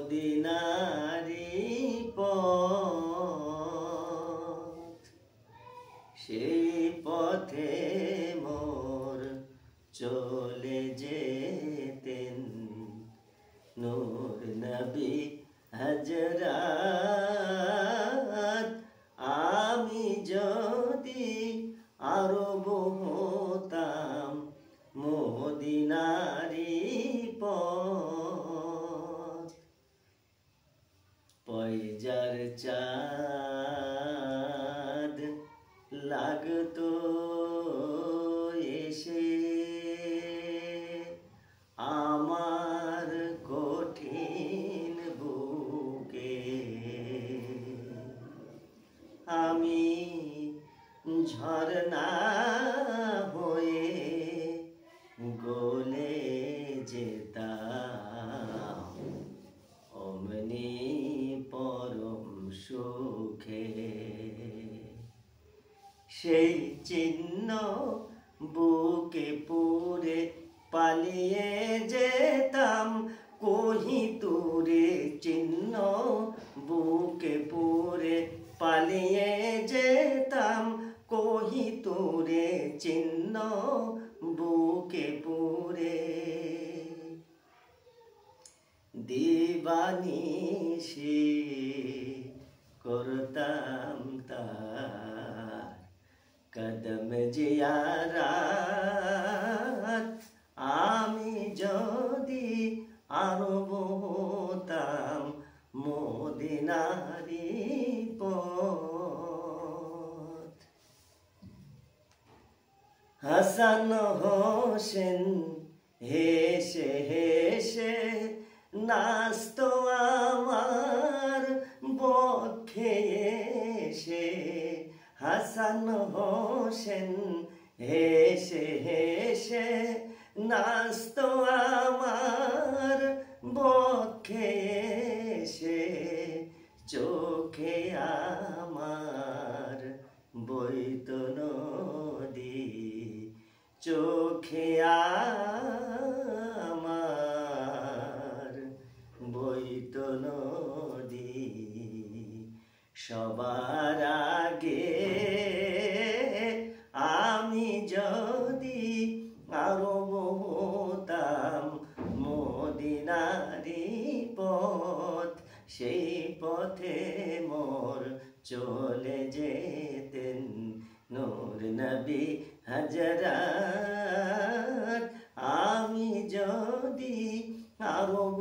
মদিনারি পথ, সেই পথে মোর চলে যেতেন নূর নবী হযরত। আমি যদি আরব হতাম মদিনারি পথ, পয়জার চাঁদ লাগতো এসে আমার কঠিন বুকে, আমি ঝরনা হয়ে গলে যেতাম অমনি পরম সুখে। সেই চিহ্ন বুকে পুরে পালিয়ে যেতাম কোহিতুরে, চিহ্ন বুকে পুরে পালিয়ে যেতাম কোহিতুরে, চিহ্ন বুকে পুরে। দিবানিশি করতাম তার কদম জিয়ারত, আমি যদি আরব হতাম মদিনারি পথ। হাসান হোসেন হেসে হেসে নাচতো আমার বক্ষে এসে, হাসান হোসেন হেসে হেসে নাচতো আমার বক্ষে এসে, চোখে আমার বইতো নদী, চোখে আমার বইতো নদী। সবার আগে আমি যদি আরব হতাম মদিনারি পথ, সেই পথে মোর চলে যেতেন নূর নবী হযরত। আমি যদি আরব